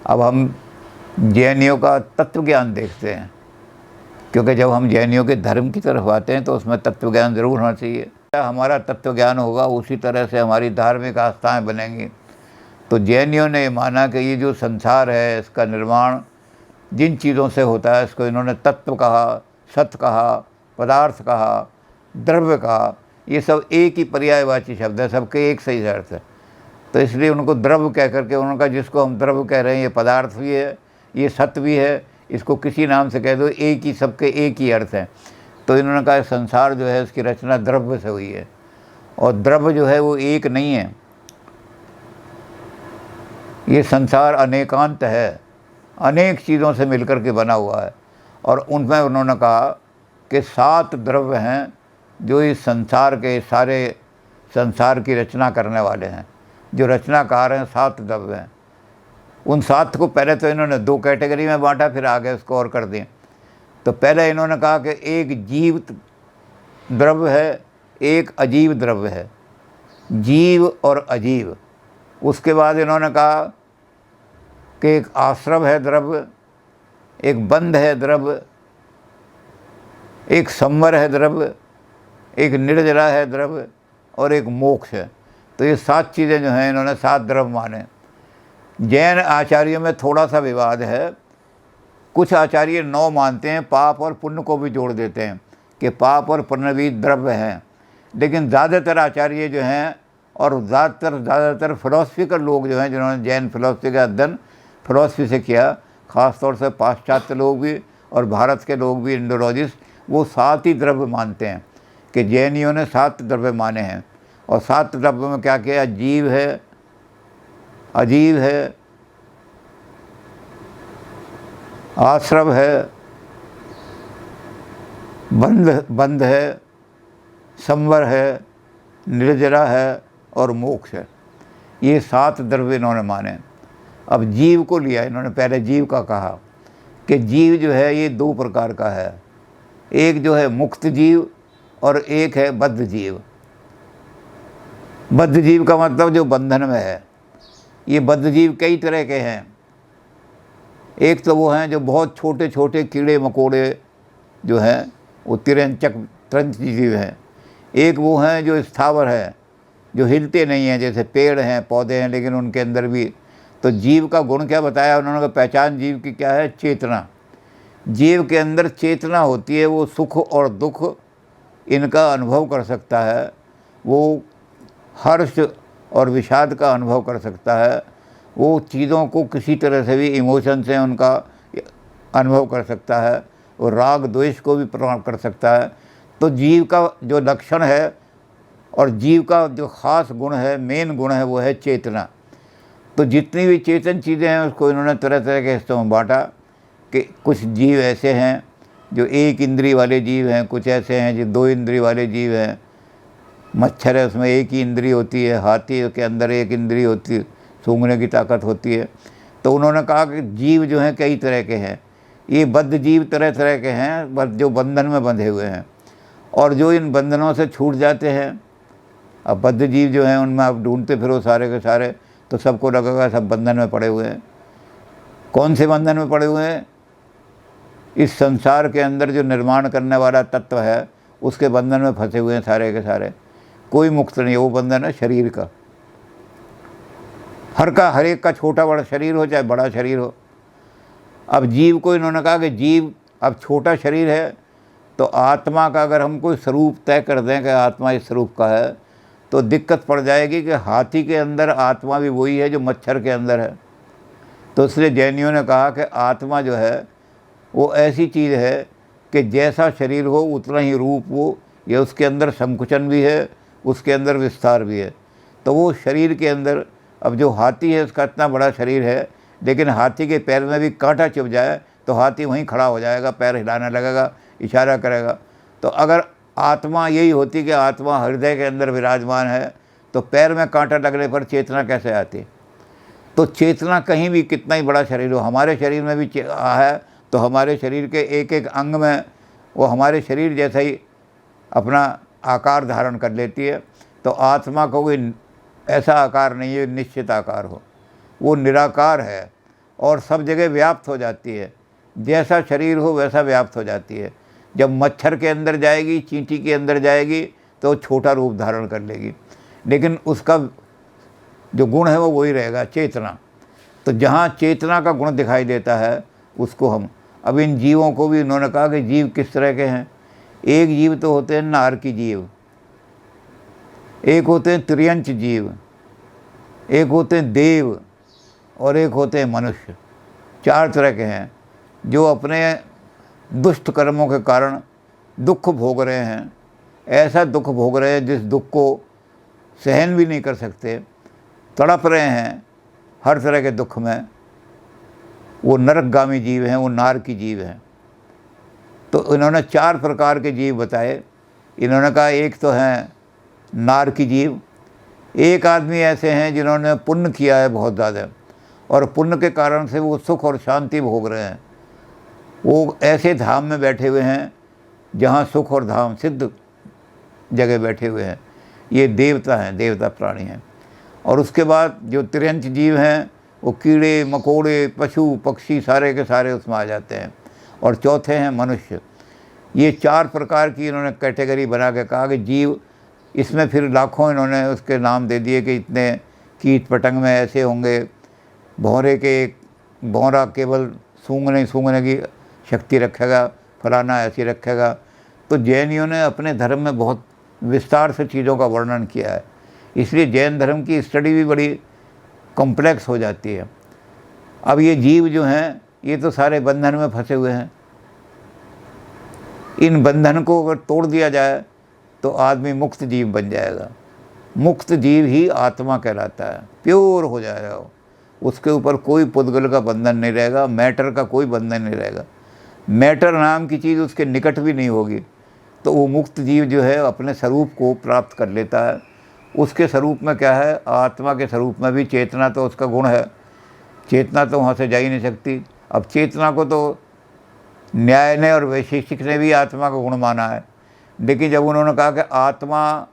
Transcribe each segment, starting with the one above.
अब हम जैनियों का तत्व ज्ञान देखते हैं, क्योंकि जब हम जैनियों के धर्म की तरफ आते हैं तो उसमें तत्व ज्ञान ज़रूर होना चाहिए। हमारा तत्व ज्ञान होगा उसी तरह से हमारी धार्मिक आस्थाएं बनेंगी। तो जैनियों ने माना कि ये जो संसार है इसका निर्माण जिन चीज़ों से होता है इसको इन्होंने तत्व कहा, सत्य कहा, पदार्थ कहा, द्रव्य कहा। ये सब एक ही पर्यायवाची शब्द है, सबके एक सही अर्थ है। तो इसलिए उनको द्रव्य कह करके उनका, जिसको हम द्रव्य कह रहे हैं, ये पदार्थ भी है, ये सत्य भी है, इसको किसी नाम से कह दो, एक ही, सबके एक ही अर्थ है। तो इन्होंने कहा संसार जो है उसकी रचना द्रव्य से हुई है, और द्रव्य जो है वो एक नहीं है, ये संसार अनेकांत है, अनेक चीज़ों से मिलकर के बना हुआ है। और उनमें उन्होंने कहा कि 7 द्रव्य हैं जो इस संसार के सारे संसार की रचना करने वाले हैं, जो रचनाकार हैं 7 द्रव्य हैं। उन 7 को पहले तो इन्होंने 2 कैटेगरी में बांटा, फिर आगे उसको और कर दिए। तो पहले इन्होंने कहा कि एक जीव द्रव्य है, एक अजीव द्रव्य है, जीव और अजीव। उसके बाद इन्होंने कहा कि एक आश्रव है द्रव्य, एक बंध है द्रव्य, एक संवर है द्रव्य, एक निर्जरा है द्रव्य, और एक मोक्ष है। तो ये 7 चीज़ें जो हैं इन्होंने 7 द्रव्य माने। जैन आचार्यों में थोड़ा सा विवाद है, कुछ आचार्य 9 मानते हैं, पाप और पुण्य को भी जोड़ देते हैं कि पाप और पुण्य भी द्रव्य हैं। लेकिन ज़्यादातर आचार्य जो हैं और ज़्यादातर फिलोसफिकल लोग जो हैं, जिन्होंने जैन फिलोसफी का अध्ययन फिलोसफी से किया, ख़ास तौर से पाश्चात्य लोग भी और भारत के लोग भी, इंडोलॉजिस्ट, वो 7 ही द्रव्य मानते हैं कि जैनियों ने 7 द्रव्य माने हैं। और 7 द्रव्य में क्या किया? जीव है, अजीव है, आश्रव है, बंध है, संवर है, निर्जरा है और मोक्ष है। ये 7 द्रव्य इन्होंने माने। अब जीव को लिया इन्होंने, पहले जीव का कहा कि जीव जो है ये 2 प्रकार का है, एक जो है मुक्त जीव और एक है बद्ध जीव। बद्ध जीव का मतलब जो बंधन में है। ये बद्ध जीव कई तरह के हैं। एक तो वो हैं जो बहुत छोटे छोटे कीड़े मकोड़े जो हैं, वो तिरंचक जीव हैं। एक वो हैं जो स्थावर है, जो हिलते नहीं हैं, जैसे पेड़ हैं, पौधे हैं, लेकिन उनके अंदर भी। तो जीव का गुण क्या बताया उन्होंने? पहचान जीव की क्या है? चेतना। जीव के अंदर चेतना होती है, वो सुख और दुख इनका अनुभव कर सकता है, वो हर्ष और विषाद का अनुभव कर सकता है, वो चीज़ों को किसी तरह से भी इमोशन से उनका अनुभव कर सकता है, वो राग द्वेष को भी प्रभाव कर सकता है। तो जीव का जो लक्षण है और जीव का जो ख़ास गुण है, मेन गुण है, वो है चेतना। तो जितनी भी चेतन चीज़ें हैं उसको इन्होंने तरह तरह के हिस्सों में बांटा कि कुछ जीव ऐसे हैं जो 1 इंद्री वाले जीव हैं, कुछ ऐसे हैं जो 2 इंद्री वाले जीव हैं। मच्छर है, उसमें 1 ही इंद्री होती है, हाथी के अंदर 1 इंद्री होती है, सूंघने की ताकत होती है। तो उन्होंने कहा कि जीव जो हैं कई तरह के हैं। ये बद्ध जीव तरह तरह के हैं, जो बंधन में बंधे हुए हैं और जो इन बंधनों से छूट जाते हैं। अब बद्ध जीव जो हैं उनमें आप ढूंढते फिरो सारे के सारे, तो सबको लगेगा सब बंधन में पड़े हुए हैं। कौन से बंधन में पड़े हुए हैं? इस संसार के अंदर जो निर्माण करने वाला तत्व है उसके बंधन में फंसे हुए हैं सारे के सारे। कोई मुक्त नहीं है। वो बंधन है शरीर का। हर एक का छोटा बड़ा शरीर हो चाहे बड़ा शरीर हो। अब जीव को इन्होंने कहा कि जीव अब छोटा शरीर है, तो आत्मा का अगर हम कोई स्वरूप तय कर दें कि आत्मा इस स्वरूप का है, तो दिक्कत पड़ जाएगी कि हाथी के अंदर आत्मा भी वही है जो मच्छर के अंदर है। तो इसलिए जैनियों ने कहा कि आत्मा जो है वो ऐसी चीज़ है कि जैसा शरीर हो उतना ही रूप हो, या उसके अंदर संकुचन भी है, उसके अंदर विस्तार भी है। तो वो शरीर के अंदर, अब जो हाथी है उसका इतना बड़ा शरीर है, लेकिन हाथी के पैर में भी कांटा चुभ जाए तो हाथी वहीं खड़ा हो जाएगा, पैर हिलाने लगेगा, इशारा करेगा। तो अगर आत्मा यही होती कि आत्मा हृदय के अंदर विराजमान है, तो पैर में कांटा लगने पर चेतना कैसे आती? तो चेतना कहीं भी कितना ही बड़ा शरीर हो, हमारे शरीर में भी है, तो हमारे शरीर के एक एक अंग में वो हमारे शरीर जैसा ही अपना आकार धारण कर लेती है। तो आत्मा को कोई ऐसा आकार नहीं है निश्चित आकार हो, वो निराकार है। और सब जगह व्याप्त हो जाती है। जैसा शरीर हो वैसा व्याप्त हो जाती है। जब मच्छर के अंदर जाएगी, चींटी के अंदर जाएगी तो छोटा रूप धारण कर लेगी, लेकिन उसका जो गुण है वो वही रहेगा, चेतना। तो जहाँ चेतना का गुण दिखाई देता है उसको हम, अब इन जीवों को भी उन्होंने कहा कि जीव किस तरह के हैं। एक जीव तो होते हैं नारकी जीव, एक होते हैं त्रियंच जीव, एक होते हैं देव, और एक होते हैं मनुष्य। 4 तरह के हैं जो अपने दुष्ट कर्मों के कारण दुख भोग रहे हैं। ऐसा दुख भोग रहे हैं जिस दुख को सहन भी नहीं कर सकते, तड़प रहे हैं हर तरह के दुख में। वो नरकगामी जीव हैं, वो नारकी जीव हैं। तो इन्होंने 4 प्रकार के जीव बताए। इन्होंने कहा एक तो हैं नारकी जीव, एक आदमी ऐसे हैं जिन्होंने पुण्य किया है बहुत ज़्यादा, और पुण्य के कारण से वो सुख और शांति भोग रहे हैं। वो ऐसे धाम में बैठे हुए हैं जहाँ सुख और धाम सिद्ध जगह बैठे हुए हैं। ये देवता हैं, देवता प्राणी हैं। और उसके बाद जो तिर्यंच जीव हैं वो कीड़े मकोड़े पशु पक्षी सारे के सारे उसमें आ जाते हैं। और चौथे हैं मनुष्य। ये 4 प्रकार की इन्होंने कैटेगरी बना के कहा कि जीव, इसमें फिर लाखों इन्होंने उसके नाम दे दिए कि इतने कीट पतंग में ऐसे होंगे, भौरे के भौरा केवल सूंघने की शक्ति रखेगा, फलाना ऐसी रखेगा। तो जैनियों ने अपने धर्म में बहुत विस्तार से चीज़ों का वर्णन किया है, इसलिए जैन धर्म की स्टडी भी बड़ी कॉम्प्लेक्स हो जाती है। अब ये जीव जो हैं ये तो सारे बंधन में फंसे हुए हैं। इन बंधन को अगर तोड़ दिया जाए तो आदमी मुक्त जीव बन जाएगा। मुक्त जीव ही आत्मा कहलाता है, प्योर हो जाएगा वो। उसके ऊपर कोई पुद्गल का बंधन नहीं रहेगा, मैटर का कोई बंधन नहीं रहेगा, मैटर नाम की चीज़ उसके निकट भी नहीं होगी। तो वो मुक्त जीव जो है अपने स्वरूप को प्राप्त कर लेता है। उसके स्वरूप में क्या है, आत्मा के स्वरूप में भी चेतना तो उसका गुण है। चेतना तो वहाँ से जा ही नहीं सकती। अब चेतना को तो न्याय ने और वैशेषिक ने भी आत्मा का गुण माना है, लेकिन जब उन्होंने कहा कि आत्मा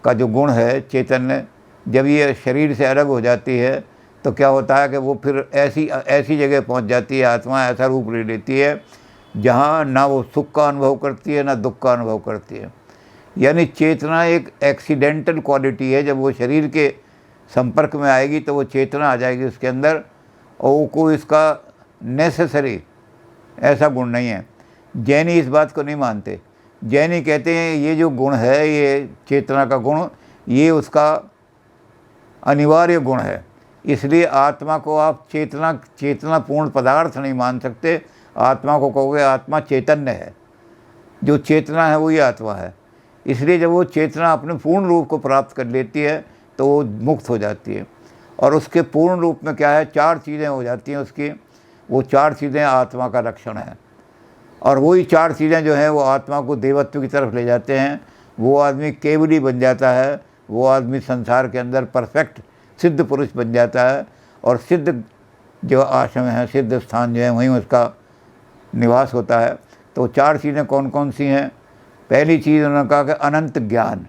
का जो गुण है चैतन्य, जब ये शरीर से अलग हो जाती है तो क्या होता है कि वो फिर ऐसी जगह पहुंच जाती है, आत्मा ऐसा रूप ले लेती है जहां ना वो सुख का अनुभव करती है ना दुख का अनुभव करती है। यानी चेतना एक एक्सीडेंटल क्वालिटी है। जब वो शरीर के संपर्क में आएगी तो वो चेतना आ जाएगी उसके अंदर, और वो कोई इसका नेसेसरी ऐसा गुण नहीं है। जैनी इस बात को नहीं मानते। जैनी कहते हैं ये जो गुण है, ये चेतना का गुण, ये उसका अनिवार्य गुण है। इसलिए आत्मा को आप चेतनापूर्ण पदार्थ नहीं मान सकते। आत्मा को कहोगे आत्मा चैतन्य है, जो चेतना है वही आत्मा है। इसलिए जब वो चेतना अपने पूर्ण रूप को प्राप्त कर लेती है तो वो मुक्त हो जाती है। और उसके पूर्ण रूप में क्या है, 4 चीज़ें हो जाती हैं उसकी। वो 4 चीज़ें आत्मा का लक्षण है, और वही 4 चीज़ें जो हैं वो आत्मा को देवत्व की तरफ ले जाते हैं। वो आदमी केवली बन जाता है, वो आदमी संसार के अंदर परफेक्ट सिद्ध पुरुष बन जाता है। और सिद्ध जो आश्रम है, सिद्ध स्थान जो है, वहीं उसका निवास होता है। तो 4 चीज़ें कौन कौन सी हैं? पहली चीज़ उन्होंने कहा कि अनंत ज्ञान।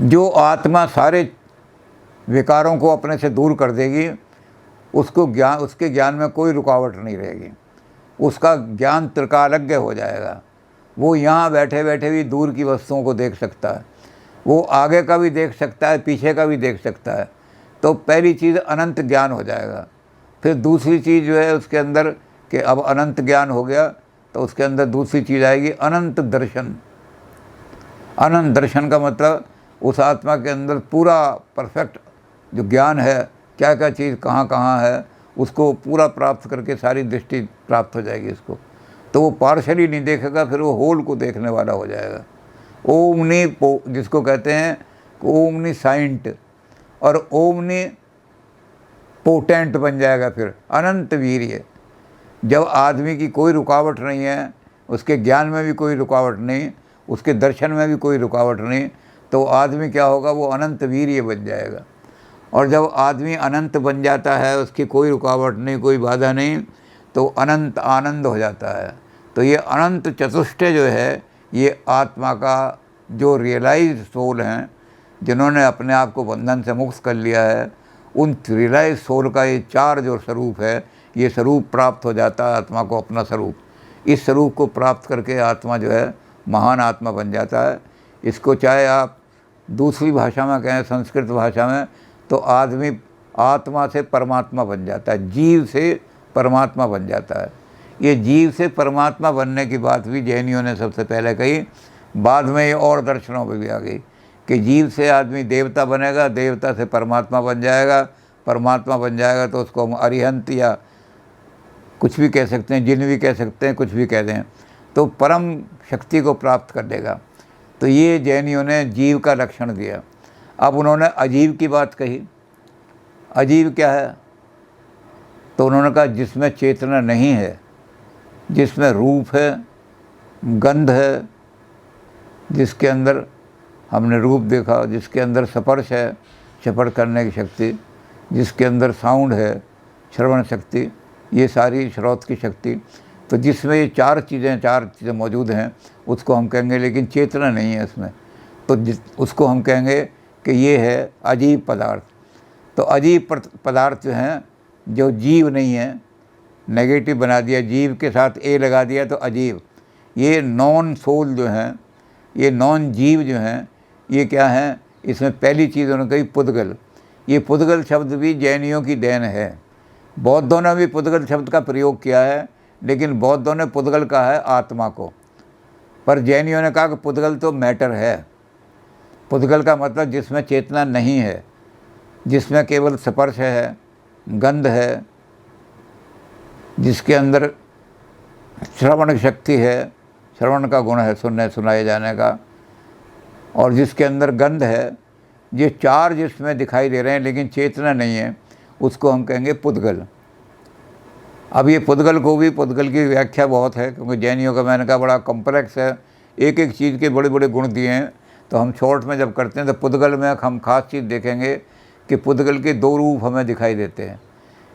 जो आत्मा सारे विकारों को अपने से दूर कर देगी, उसके ज्ञान में कोई रुकावट नहीं रहेगी। उसका ज्ञान त्रिकालज्ञ हो जाएगा। वो यहाँ बैठे बैठे भी दूर की वस्तुओं को देख सकता है, वो आगे का भी देख सकता है, पीछे का भी देख सकता है। तो पहली चीज़ अनंत ज्ञान हो जाएगा। फिर दूसरी चीज़ जो है उसके अंदर कि अब अनंत ज्ञान हो गया तो उसके अंदर दूसरी चीज़ आएगी अनंत दर्शन। अनंत दर्शन का मतलब उस आत्मा के अंदर पूरा परफेक्ट जो ज्ञान है, क्या क्या चीज़ कहाँ कहाँ है, उसको पूरा प्राप्त करके सारी दृष्टि प्राप्त हो जाएगी उसको। तो वो पार्शली नहीं देखेगा, फिर वो होल को देखने वाला हो जाएगा। ओमनी जिसको कहते हैं ओमनी साइंट और ओमनी पोटेंट बन जाएगा। फिर अनंत वीर्य। जब आदमी की कोई रुकावट नहीं है, उसके ज्ञान में भी कोई रुकावट नहीं, उसके दर्शन में भी कोई रुकावट नहीं, तो आदमी क्या होगा, वो अनंत वीर्य बन जाएगा। और जब आदमी अनंत बन जाता है, उसकी कोई रुकावट नहीं, कोई बाधा नहीं, तो अनंत आनंद हो जाता है। तो ये अनंत चतुष्टय जो है, ये आत्मा का जो रियलाइज सोल हैं, जिन्होंने अपने आप को बंधन से मुक्त कर लिया है, उन त्रिलय सोल का ये चार जो स्वरूप है, ये स्वरूप प्राप्त हो जाता है आत्मा को, अपना स्वरूप। इस स्वरूप को प्राप्त करके आत्मा जो है महान आत्मा बन जाता है। इसको चाहे आप दूसरी भाषा में कहें, संस्कृत भाषा में, तो आदमी आत्मा से परमात्मा बन जाता है, जीव से परमात्मा बन जाता है। ये जीव से परमात्मा बनने की बात भी जैनियों ने सबसे पहले कही, बाद में ये और दर्शनों पर भी आ गई कि जीव से आदमी देवता बनेगा, देवता से परमात्मा बन जाएगा, परमात्मा बन जाएगा तो उसको हम अरिहंत या कुछ भी कह सकते हैं, जिन भी कह सकते हैं, कुछ भी कह दें, तो परम शक्ति को प्राप्त कर देगा। तो ये जैनियों ने जीव का लक्षण दिया। अब उन्होंने अजीव की बात कही। अजीव क्या है? तो उन्होंने कहा जिसमें चेतना नहीं है, जिसमें रूप है, गंध है, जिसके अंदर हमने रूप देखा, जिसके अंदर स्पर्श है, स्पर्श करने की शक्ति, जिसके अंदर साउंड है, श्रवण शक्ति, ये सारी श्रोत की शक्ति, तो जिसमें ये चार चीज़ें मौजूद हैं, उसको हम कहेंगे, लेकिन चेतना नहीं है इसमें, तो उसको हम कहेंगे कि ये है अजीब पदार्थ। तो अजीब पदार्थ जो हैं, जो जीव नहीं है, नेगेटिव बना दिया, जीव के साथ ए लगा दिया तो अजीब। ये नॉन सोल जो हैं, ये नॉन जीव जो हैं, ये क्या हैं? इसमें पहली चीज़ उन्होंने कही पुद्गल। ये पुद्गल शब्द भी जैनियों की देन है। बौद्धों ने भी पुद्गल शब्द का प्रयोग किया है, लेकिन बौद्धों ने पुद्गल कहा है आत्मा को, पर जैनियों ने कहा कि पुद्गल तो मैटर है। पुद्गल का मतलब जिसमें चेतना नहीं है, जिसमें केवल स्पर्श है, गंध है, जिसके अंदर श्रवण शक्ति है, श्रवण का गुण है, सुनने सुनाए जाने का, और जिसके अंदर गंध है, ये चार जिसमें दिखाई दे रहे हैं लेकिन चेतना नहीं है, उसको हम कहेंगे पुद्गल। अब ये पुद्गल को भी, पुद्गल की व्याख्या बहुत है, क्योंकि जैनियों का मैंने कहा बड़ा कॉम्प्लेक्स है, एक एक चीज़ के बड़े बड़े गुण दिए हैं। तो हम शॉर्ट में जब करते हैं तो पुद्गल में हम खास चीज़ देखेंगे कि पुद्गल के दो रूप हमें दिखाई देते हैं।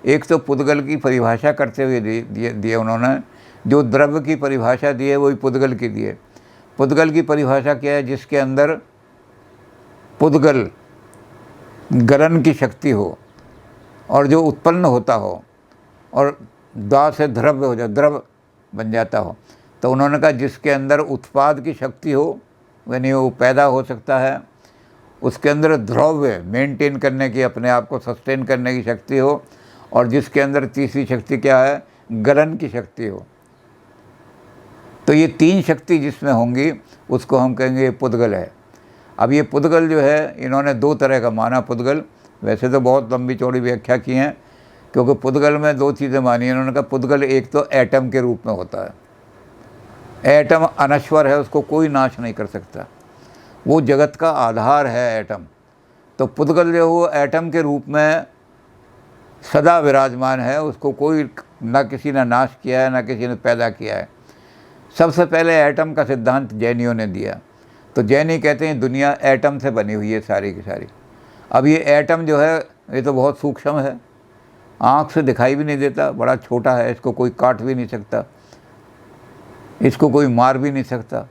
एक तो पुद्गल की परिभाषा करते हुए दिए उन्होंने, जो द्रव्य की परिभाषा दी है वही पुद्गल की दी है। पुद्गल की परिभाषा क्या है? जिसके अंदर पुद्गल गलन की शक्ति हो और जो उत्पन्न होता हो और दा से द्रव्य हो जाए, द्रव बन जाता हो। तो उन्होंने कहा जिसके अंदर उत्पाद की शक्ति हो, यानी वो पैदा हो सकता है, उसके अंदर द्रव्य मेंटेन करने की, अपने आप को सस्टेन करने की शक्ति हो, और जिसके अंदर तीसरी शक्ति क्या है? गलन की शक्ति हो। तो ये तीन शक्ति जिसमें होंगी उसको हम कहेंगे पुद्गल है। अब ये पुद्गल जो है, इन्होंने दो तरह का माना पुद्गल। वैसे तो बहुत लंबी चौड़ी व्याख्या की हैं, क्योंकि पुद्गल में दो चीज़ें मानी हैं। इन्होंने कहा पुद्गल एक तो एटम के रूप में होता है। एटम अनश्वर है, उसको कोई नाश नहीं कर सकता, वो जगत का आधार है एटम। तो पुद्गल जो वो एटम के रूप में सदा विराजमान है, उसको कोई ना किसी ने नाश किया है, ना किसी ने पैदा किया है। सबसे पहले एटम का सिद्धांत जैनियों ने दिया। तो जैनी कहते हैं दुनिया एटम से बनी हुई है सारी की सारी। अब ये एटम जो है ये तो बहुत सूक्ष्म है, आँख से दिखाई भी नहीं देता, बड़ा छोटा है, इसको कोई काट भी नहीं सकता, इसको कोई मार भी नहीं सकता,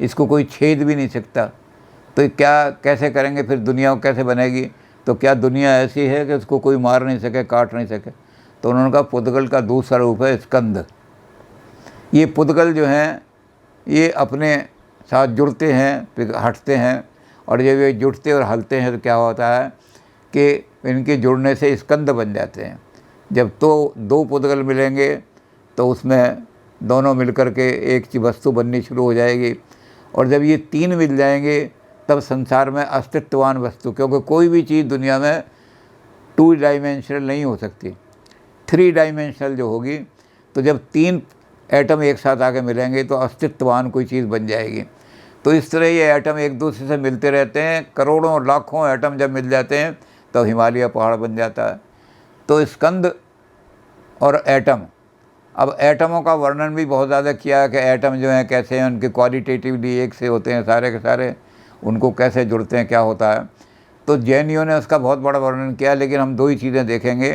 इसको कोई छेद भी नहीं सकता। तो क्या कैसे करेंगे फिर? दुनिया कैसे बनेगी? तो क्या दुनिया ऐसी है कि उसको कोई मार नहीं सके, काट नहीं सके? तो उन्होंने कहा पुद्गल का दूसरा रूप है स्कंद। ये पुद्गल जो हैं ये अपने साथ जुड़ते हैं, फिर हटते हैं, और जब ये जुड़ते और हलते हैं तो क्या होता है कि इनके जुड़ने से स्कंद बन जाते हैं। जब तो दो पुद्गल मिलेंगे तो उसमें दोनों मिलकर के एक चीज वस्तु बननी शुरू हो जाएगी, और जब ये तीन मिल जाएंगे तब संसार में अस्तित्ववान वस्तु, क्योंकि कोई भी चीज़ दुनिया में 2 डायमेंशनल नहीं हो सकती, 3 डायमेंशनल जो होगी। तो जब तीन एटम एक साथ आके मिलेंगे तो अस्तित्ववान कोई चीज़ बन जाएगी। तो इस तरह ये एटम एक दूसरे से मिलते रहते हैं, करोड़ों लाखों एटम जब मिल जाते हैं तो हिमालय पहाड़ बन जाता है। तो स्कंद और एटम, अब एटमों का वर्णन भी बहुत ज़्यादा किया है कि एटम जो हैं कैसे हैं, उनके क्वालिटेटिवली एक से होते हैं सारे के सारे, उनको कैसे जुड़ते हैं, क्या होता है। तो जैनियों ने उसका बहुत बड़ा वर्णन किया, लेकिन हम दो ही चीज़ें देखेंगे।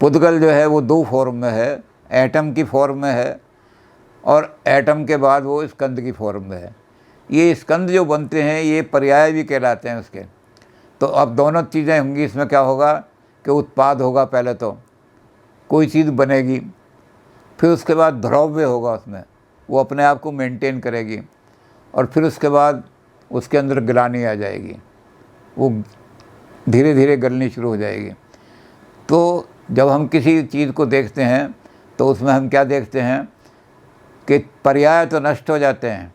पुद्गल जो है वो 2 फॉर्म में है, एटम की फॉर्म में है, और एटम के बाद वो स्कंद की फॉर्म में है। ये स्कंद जो बनते हैं ये पर्याय भी कहलाते हैं उसके। तो अब दोनों चीज़ें होंगी, इसमें क्या होगा कि उत्पाद होगा, पहले तो कोई चीज़ बनेगी, फिर उसके बाद द्रव्य होगा उसमें, वो अपने आप को मेंटेन करेगी, और फिर उसके बाद उसके अंदर ग्लानि आ जाएगी, वो धीरे धीरे गलनी शुरू हो जाएगी। तो जब हम किसी चीज़ को देखते हैं तो उसमें हम क्या देखते हैं कि पर्याय तो नष्ट हो जाते हैं,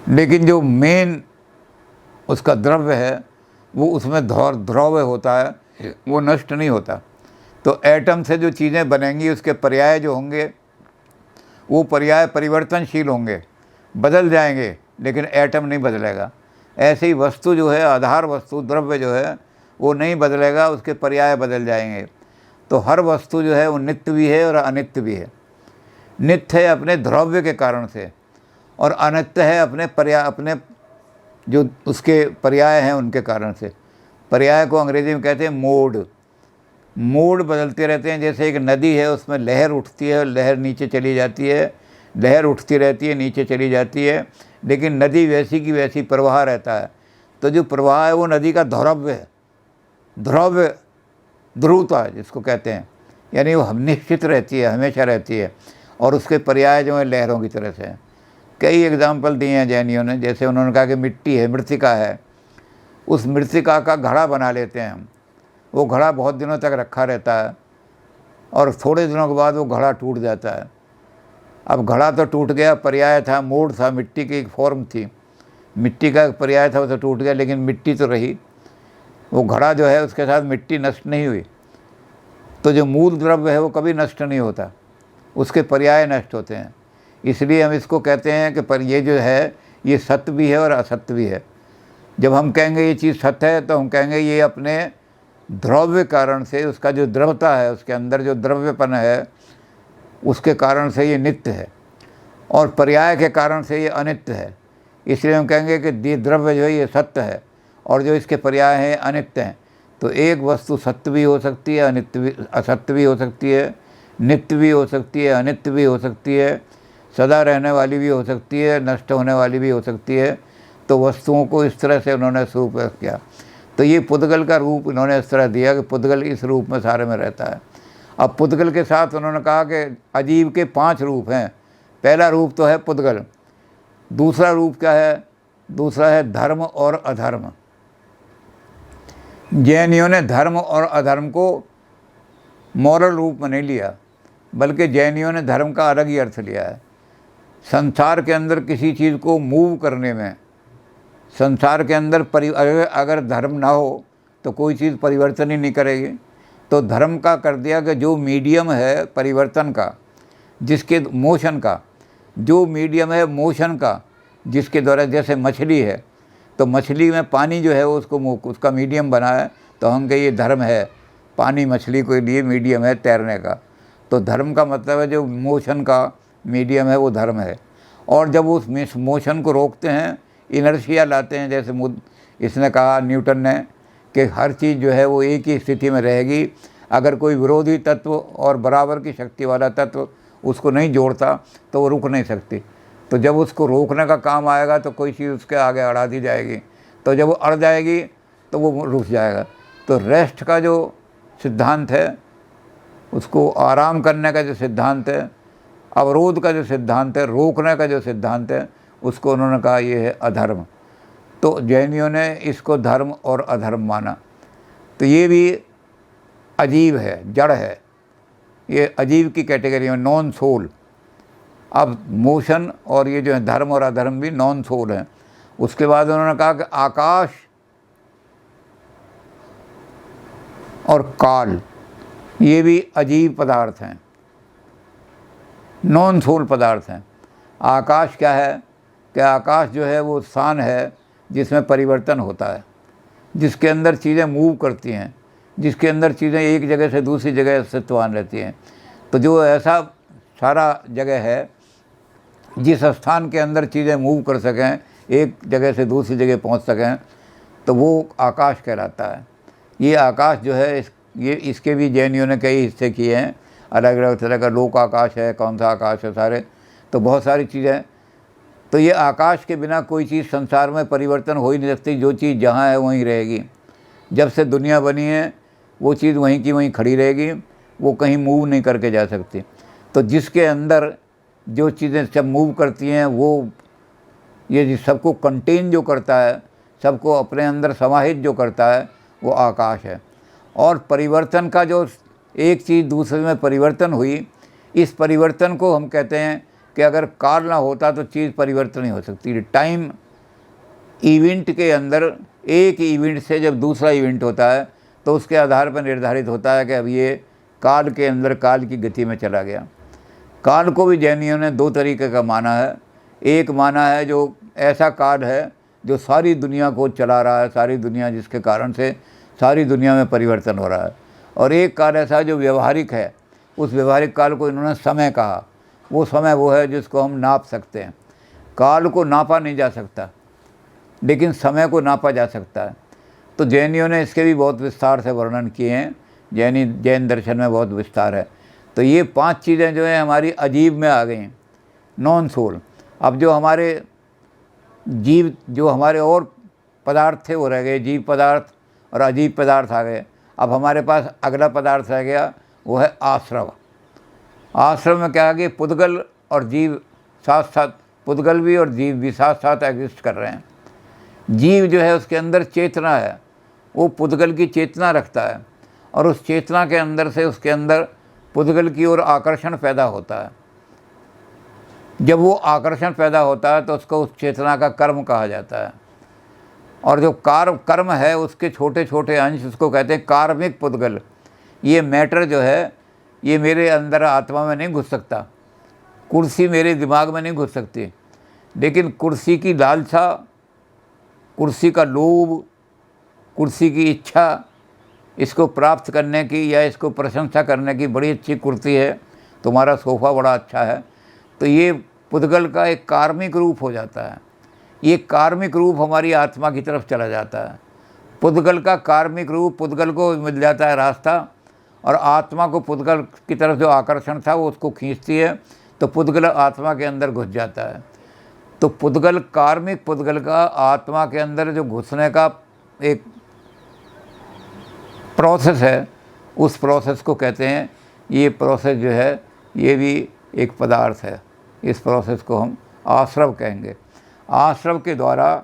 लेकिन जो मेन उसका द्रव्य है वो उसमें द्रव्य होता है, वो नष्ट नहीं होता। तो एटम से जो चीज़ें बनेंगी उसके पर्याय जो होंगे वो पर्याय परिवर्तनशील होंगे, बदल जाएंगे, लेकिन एटम नहीं बदलेगा। ऐसे ही वस्तु जो है, आधार वस्तु द्रव्य जो है वो नहीं बदलेगा, उसके पर्याय बदल जाएंगे। तो हर वस्तु जो है वो नित्य भी है और अनित्य भी है। नित्य है अपने द्रव्य के कारण से, और अनित्य है अपने जो उसके पर्याय हैं उनके कारण से। पर्याय को अंग्रेजी में कहते हैं मोड बदलते रहते हैं। जैसे एक नदी है, उसमें लहर उठती है और लहर नीचे चली जाती है, लहर उठती रहती है, नीचे चली जाती है, लेकिन नदी वैसी की वैसी प्रवाह रहता है। तो जो प्रवाह है वो नदी का द्रव्य है, ध्रुवता जिसको कहते हैं, यानी वो निश्चित रहती है, हमेशा रहती है, और उसके पर्याय जो है लहरों की तरह से हैं। कई एग्जाम्पल दिए हैं जैनियों ने। जैसे उन्होंने कहा कि मिट्टी है, मृत्तिका है, उस मृत्तिका का घड़ा बना लेते हैं हम। वो घड़ा बहुत दिनों तक रखा रहता है और थोड़े दिनों के बाद वो घड़ा टूट जाता है। अब घड़ा तो टूट गया, पर्याय था, मोड़ था, मिट्टी की एक फॉर्म थी, मिट्टी का एक पर्याय था, वो तो टूट गया, लेकिन मिट्टी तो रही। वो घड़ा जो है उसके साथ मिट्टी नष्ट नहीं हुई। तो जो मूल द्रव्य है वो कभी नष्ट नहीं होता, उसके पर्याय नष्ट होते हैं। इसलिए हम इसको कहते हैं कि पर ये जो है ये सत्य भी है और असत्य भी है। जब हम कहेंगे ये चीज़ सत्य है तो हम कहेंगे ये अपने द्रव्य कारण से, उसका जो द्रवता है, उसके अंदर जो द्रव्यपन है, उसके कारण से ये नित्य है, और पर्याय के कारण से ये अनित्य है। इसलिए हम कहेंगे कि ये द्रव्य जो है ये सत्य है और जो इसके पर्याय हैं अनित्य हैं। तो एक वस्तु सत्य भी हो सकती है, अनित्य भी, असत्य भी हो सकती है, नित्य भी हो सकती है, अनित्य भी हो सकती है, सदा रहने वाली भी हो सकती है, नष्ट होने वाली भी हो सकती है। तो वस्तुओं को इस तरह से उन्होंने स्वरूप किया। तो ये पुद्गल का रूप इन्होंने इस तरह दिया कि पुद्गल इस रूप में सारे में रहता है। अब पुद्गल के साथ उन्होंने कहा कि अजीव के 5 रूप हैं। पहला रूप तो है पुद्गल, दूसरा रूप क्या है? दूसरा है धर्म और अधर्म। जैनियों ने धर्म और अधर्म को मॉरल रूप में नहीं लिया, बल्कि जैनियों ने धर्म का अलग ही अर्थ लिया है। संसार के अंदर किसी चीज़ को मूव करने में, संसार के अंदर अगर धर्म ना हो तो कोई चीज़ परिवर्तन ही नहीं करेगी। तो धर्म का कर दिया कि जो मीडियम है परिवर्तन का, जिसके मोशन का, जो मीडियम है मोशन का, जिसके द्वारा, जैसे मछली है तो मछली में पानी जो है उसको उसका मीडियम बना है, तो हम कहिए धर्म है, पानी मछली के लिए मीडियम है तैरने का। तो धर्म का मतलब है जो मोशन का मीडियम है वो धर्म है। और जब उस मोशन को रोकते हैं, इनर्शिया लाते हैं, जैसे इसने कहा न्यूटन ने कि हर चीज़ जो है वो एक ही स्थिति में रहेगी, अगर कोई विरोधी तत्व और बराबर की शक्ति वाला तत्व उसको नहीं जोड़ता तो वो रुक नहीं सकती। तो जब उसको रोकने का काम आएगा तो कोई चीज़ उसके आगे अड़ा दी जाएगी, तो जब वो अड़ जाएगी तो वो रुक जाएगा। तो रेस्ट का जो सिद्धांत है, उसको आराम करने का जो सिद्धांत है, अवरोध का जो सिद्धांत है, रोकने का जो सिद्धांत है, उसको उन्होंने कहा ये है अधर्म। तो जैनियों ने इसको धर्म और अधर्म माना। तो ये भी अजीब है, जड़ है, ये अजीब की कैटेगरी में, नॉन सोल। अब मोशन और ये जो है धर्म और अधर्म भी नॉन सोल हैं। उसके बाद उन्होंने कहा कि आकाश और काल ये भी अजीब पदार्थ हैं, नॉन सोल पदार्थ हैं। आकाश क्या है कि आकाश जो है वो स्थान है जिसमें परिवर्तन होता है, जिसके अंदर चीज़ें मूव करती हैं, जिसके अंदर चीज़ें एक जगह से दूसरी जगह अस्तित्वान रहती हैं। तो जो ऐसा सारा जगह है जिस स्थान के अंदर चीज़ें मूव कर सकें, एक जगह से दूसरी जगह पहुंच सकें, तो वो आकाश कहलाता है। ये आकाश जो है ये इसके भी जैनियों ने कई हिस्से किए हैं, अलग अलग तरह का लोक आकाश है, कौन सा आकाश है, सारे। तो बहुत सारी चीज़ें तो ये आकाश के बिना कोई चीज़ संसार में परिवर्तन हो ही नहीं सकती। जो चीज़ जहाँ है वहीं रहेगी। जब से दुनिया बनी है वो चीज़ वहीं की वहीं खड़ी रहेगी, वो कहीं मूव नहीं करके जा सकती। तो जिसके अंदर जो चीज़ें सब मूव करती हैं, वो ये सबको कंटेन जो करता है, सबको अपने अंदर समाहित जो करता है, वो आकाश है। और परिवर्तन का जो एक चीज़ दूसरे में परिवर्तन हुई, इस परिवर्तन को हम कहते हैं कि अगर काल ना होता तो चीज़ परिवर्तन नहीं हो सकती। टाइम इवेंट के अंदर एक इवेंट से जब दूसरा इवेंट होता है तो उसके आधार पर निर्धारित होता है कि अब ये काल के अंदर काल की गति में चला गया। काल को भी जैनियों ने दो तरीके का माना है। एक माना है जो ऐसा काल है जो सारी दुनिया को चला रहा है, सारी दुनिया जिसके कारण से सारी दुनिया में परिवर्तन हो रहा है। और एक काल ऐसा जो व्यवहारिक है, उस व्यवहारिक काल को इन्होंने समय कहा। वो समय वो है जिसको हम नाप सकते हैं। काल को नापा नहीं जा सकता, लेकिन समय को नापा जा सकता है। तो जैनियों ने इसके भी बहुत विस्तार से वर्णन किए हैं। जैन दर्शन में बहुत विस्तार है। तो ये 5 चीज़ें जो हैं हमारी अजीब में आ गई हैं, नॉन सोल। अब जो हमारे जीव, जो हमारे और पदार्थ थे वो रह गए, जीव पदार्थ और अजीब पदार्थ आ गए। अब हमारे पास अगला पदार्थ रह गया, वो है आश्रव। आश्रव में क्या है कि पुद्गल और जीव साथ साथ, पुद्गल भी और जीव भी साथ साथ एग्जिस्ट कर रहे हैं। जीव जो है उसके अंदर चेतना है, वो पुद्गल की चेतना रखता है, और उस चेतना के अंदर से उसके अंदर पुद्गल की ओर आकर्षण पैदा होता है। जब वो आकर्षण पैदा होता है तो उसको उस चेतना का कर्म कहा जाता है। और जो कर्म है उसके छोटे छोटे अंश, उसको कहते हैं कार्मिक पुद्गल। ये मैटर जो है ये मेरे अंदर आत्मा में नहीं घुस सकता, कुर्सी मेरे दिमाग में नहीं घुस सकती, लेकिन कुर्सी की लालसा, कुर्सी का लोभ, कुर्सी की इच्छा, इसको प्राप्त करने की या इसको प्रशंसा करने की, बड़ी अच्छी कुर्सी है, तुम्हारा सोफ़ा बड़ा अच्छा है, तो ये पुद्गल का एक कार्मिक रूप हो जाता है। ये कार्मिक रूप हमारी आत्मा की तरफ चला जाता है। पुद्गल का कार्मिक रूप, पुद्गल को मिल जाता है रास्ता, और आत्मा को पुद्गल की तरफ जो आकर्षण था वो उसको खींचती है, तो पुद्गल आत्मा के अंदर घुस जाता है। तो पुद्गल, कार्मिक पुद्गल का आत्मा के अंदर जो घुसने का एक प्रोसेस है, उस प्रोसेस को कहते हैं, ये प्रोसेस जो है ये भी एक पदार्थ है। इस प्रोसेस को हम आश्रव कहेंगे। आश्रव के द्वारा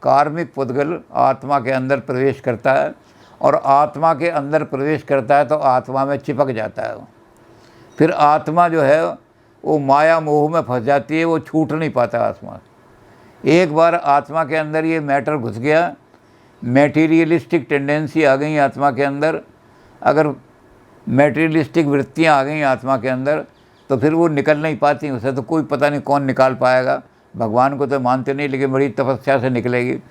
कार्मिक पुद्गल आत्मा के अंदर प्रवेश करता है, और आत्मा के अंदर प्रवेश करता है तो आत्मा में चिपक जाता है। फिर आत्मा जो है वो माया मोह में फंस जाती है, वो छूट नहीं पाता आत्मा। एक बार आत्मा के अंदर ये मैटर घुस गया, मैटीरियलिस्टिक टेंडेंसी आ गई आत्मा के अंदर, अगर मैटीरियलिस्टिक वृत्तियाँ आ गई आत्मा के अंदर, तो फिर वो निकल नहीं पाती। उसे तो कोई पता नहीं कौन निकाल पाएगा, भगवान को तो मानते नहीं, लेकिन बड़ी तपस्या से निकलेगी।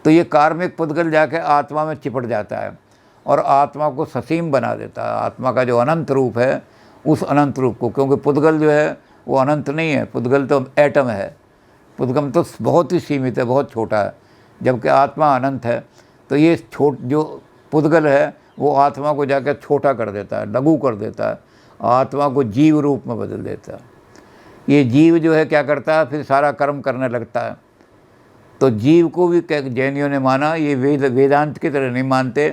तो ये कार्मिक पुद्गल जाके आत्मा में चिपट जाता है और आत्मा को ससीम बना देता है। आत्मा का जो अनंत रूप है, उस अनंत रूप को, क्योंकि पुद्गल जो है वो अनंत नहीं है, पुद्गल तो एटम है, पुद्गल तो बहुत ही सीमित है, बहुत छोटा है, जबकि आत्मा अनंत है। तो ये जो पुद्गल है वो आत्मा को जाकर छोटा कर देता है, लघु कर देता है, आत्मा को जीव रूप में बदल देता है। ये जीव जो है क्या करता है, फिर सारा कर्म करने लगता है। तो जीव को भी जैनियों ने माना, ये वेदांत की तरह नहीं मानते।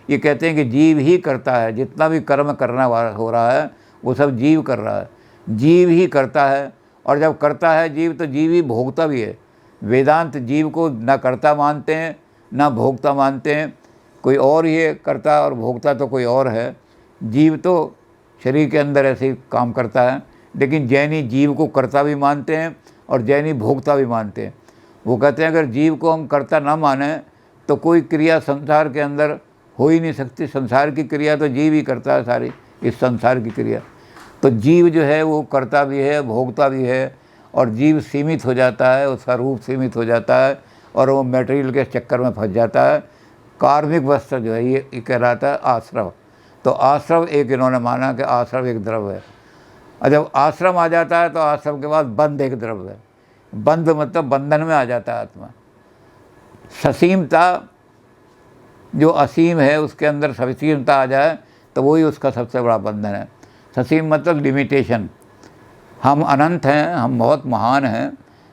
ये कहते हैं कि जीव ही करता है, जितना भी कर्म करना हो रहा है वो सब जीव कर रहा है, जीव ही करता है। और जब करता है जीव, तो जीव ही भोगता भी है। वेदांत जीव को ना कर्ता मानते हैं ना भोगता मानते हैं, कोई और ही है कर्ता, और भोगता तो कोई और है। जीव तो शरीर के अंदर ऐसे ही काम करता है, लेकिन जैनी जीव को कर्ता भी मानते हैं और जैनी भोगता भी मानते हैं। वो कहते हैं अगर जीव को हम कर्ता ना माने तो कोई क्रिया संसार के अंदर हो ही नहीं सकती। संसार की क्रिया तो जीव ही करता है, सारी इस संसार की क्रिया। तो जीव जो है वो कर्ता भी है, भोगता भी है, और जीव सीमित हो जाता है, उसका रूप सीमित हो जाता है, और वो मटेरियल के चक्कर में फंस जाता है। कार्मिक वस्त्र जो है ये कहलाता है आश्रव। तो आश्रव एक इन्होंने माना कि आश्रव एक द्रव्य है। और जब आश्रम आ जाता है तो आश्रम के बाद बंध एक द्रव्य है। बंध मतलब बंधन में आ जाता है आत्मा। ससीमता, जो असीम है उसके अंदर ससीमता आ जाए तो वही उसका सबसे बड़ा बंधन है। ससीम मतलब लिमिटेशन। हम अनंत हैं, हम बहुत महान हैं,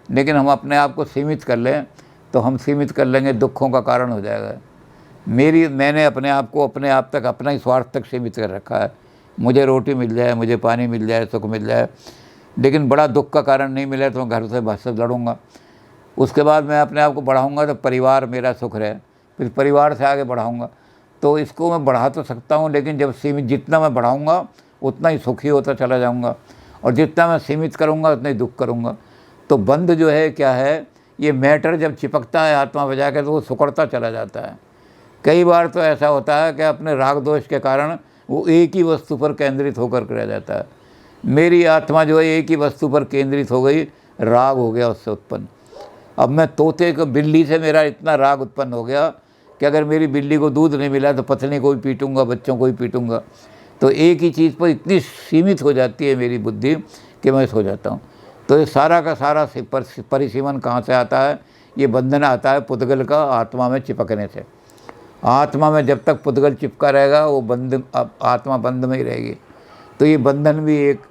लेकिन हम अपने आप को सीमित कर लें तो हम सीमित कर लेंगे, दुखों का कारण हो जाएगा। मैंने अपने आप को अपने आप तक, अपना ही स्वार्थ तक सीमित कर रखा है। मुझे रोटी मिल जाए, मुझे पानी मिल जाए, सुख मिल जाए, लेकिन बड़ा दुख का कारण नहीं मिले तो मैं घर से बस से लड़ूंगा। उसके बाद मैं अपने आप को बढ़ाऊंगा तो परिवार मेरा सुख रहे, फिर परिवार से आगे बढ़ाऊंगा। तो इसको मैं बढ़ा तो सकता हूँ, लेकिन जब सीमित, जितना मैं बढ़ाऊंगा उतना ही सुखी होता चला जाऊंगा, और जितना मैं सीमित करूंगा उतना ही दुख करूंगा। तो बंध जो है क्या है, ये मैटर जब चिपकता है आत्मा बजा के तो वो सिकुड़ता चला जाता है। कई बार तो ऐसा होता है कि अपने राग दोष के कारण वो एक ही वस्तु पर केंद्रित होकर रह जाता है। मेरी आत्मा जो है एक ही वस्तु पर केंद्रित हो गई, राग हो गया उससे उत्पन्न। अब मैं तोते को, बिल्ली से मेरा इतना राग उत्पन्न हो गया कि अगर मेरी बिल्ली को दूध नहीं मिला तो पत्नी को भी पीटूंगा, बच्चों को भी पीटूंगा। तो एक ही चीज़ पर इतनी सीमित हो जाती है मेरी बुद्धि कि मैं सो जाता हूँ। तो ये सारा का सारा परिसीमन कहाँ से आता है? ये बंधन आता है पुद्गल का आत्मा में चिपकने से। आत्मा में जब तक पुद्गल चिपका रहेगा वो बंध, आत्मा बंध में ही रहेगी। तो ये बंधन भी एक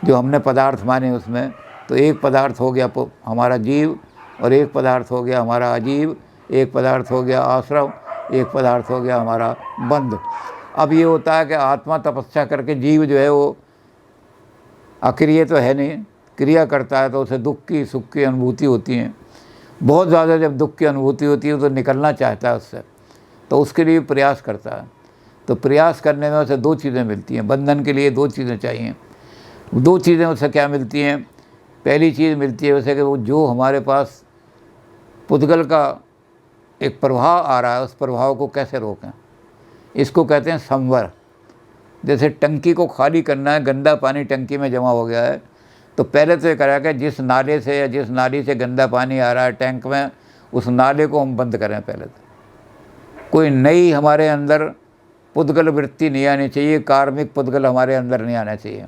जो हमने पदार्थ माने उसमें, तो एक पदार्थ हो गया हमारा जीव, और एक पदार्थ हो गया हमारा अजीव, एक पदार्थ हो गया आश्रव, एक पदार्थ हो गया हमारा बंध। अब ये होता है कि आत्मा तपस्या करके, जीव जो है वो अक्रिय तो है नहीं, क्रिया करता है, तो उसे दुख की सुख की अनुभूति होती है। बहुत ज़्यादा जब दुख की अनुभूति होती है तो निकलना चाहता है उससे, तो उसके लिए प्रयास करता है। तो प्रयास करने में उसे दो चीज़ें मिलती हैं, बंधन के लिए दो चीज़ें चाहिए। दो चीज़ें उसे क्या मिलती हैं? पहली चीज़ मिलती है उसे कि वो जो हमारे पास पुद्गल का एक प्रवाह आ रहा है उस प्रभाव को कैसे रोकें, इसको कहते हैं संवर। जैसे टंकी को खाली करना है, गंदा पानी टंकी में जमा हो गया है, तो पहले तो ये करा कि जिस नाले से या जिस नाली से गंदा पानी आ रहा है टैंक में, उस नाले को हम बंद करें। पहले तो कोई नई हमारे अंदर पुद्गल वृत्ति नहीं आनी चाहिए, कार्मिक पुद्गल हमारे अंदर नहीं आना चाहिए।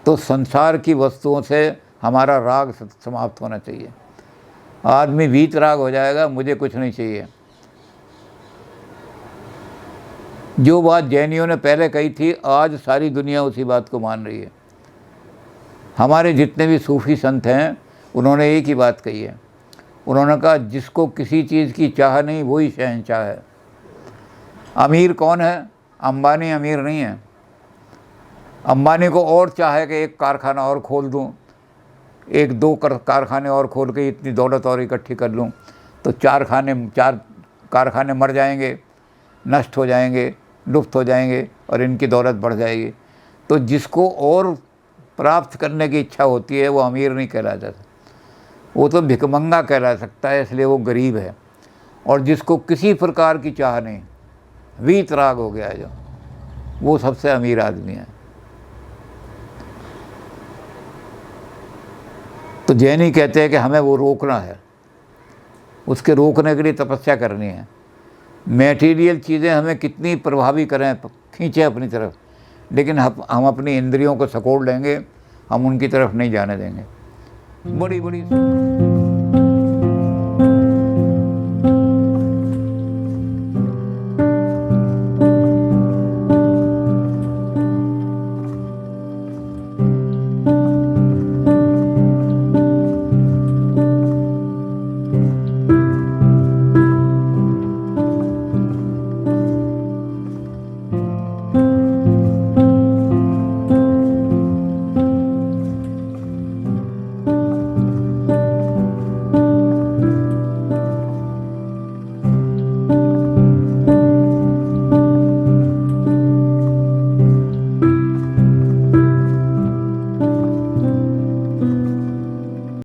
तो संसार की वस्तुओं से हमारा राग समाप्त होना चाहिए। आदमी वीत राग हो जाएगा, मुझे कुछ नहीं चाहिए। जो बात जैनियों ने पहले कही थी, आज सारी दुनिया उसी बात को मान रही है। हमारे जितने भी सूफी संत हैं उन्होंने एक ही बात कही है। उन्होंने कहा जिसको किसी चीज़ की चाह नहीं वही शहंशाह है। अमीर कौन है? अंबानी अमीर नहीं है। अंबानी को और चाहे कि एक कारखाना और खोल दूं, एक दो कारखाने और खोल के इतनी दौलत और इकट्ठी कर लूं, तो चार कारखाने मर जाएंगे, नष्ट हो जाएंगे, लुप्त हो जाएंगे और इनकी दौलत बढ़ जाएगी। तो जिसको और प्राप्त करने की इच्छा होती है वो अमीर नहीं कहला जाता, वो तो भिखमंगा कहला सकता है, इसलिए वो गरीब है। और जिसको किसी प्रकार की चाह नहीं, वीतराग हो गया है जो, वो सबसे अमीर आदमी है। तो जैनी कहते हैं कि हमें वो रोकना है, उसके रोकने के लिए तपस्या करनी है। मैटीरियल चीज़ें हमें कितनी प्रभावी करें, खींचें अपनी तरफ, लेकिन हम अपनी इंद्रियों को सकोड़ लेंगे, हम उनकी तरफ नहीं जाने देंगे। बड़ी बड़ी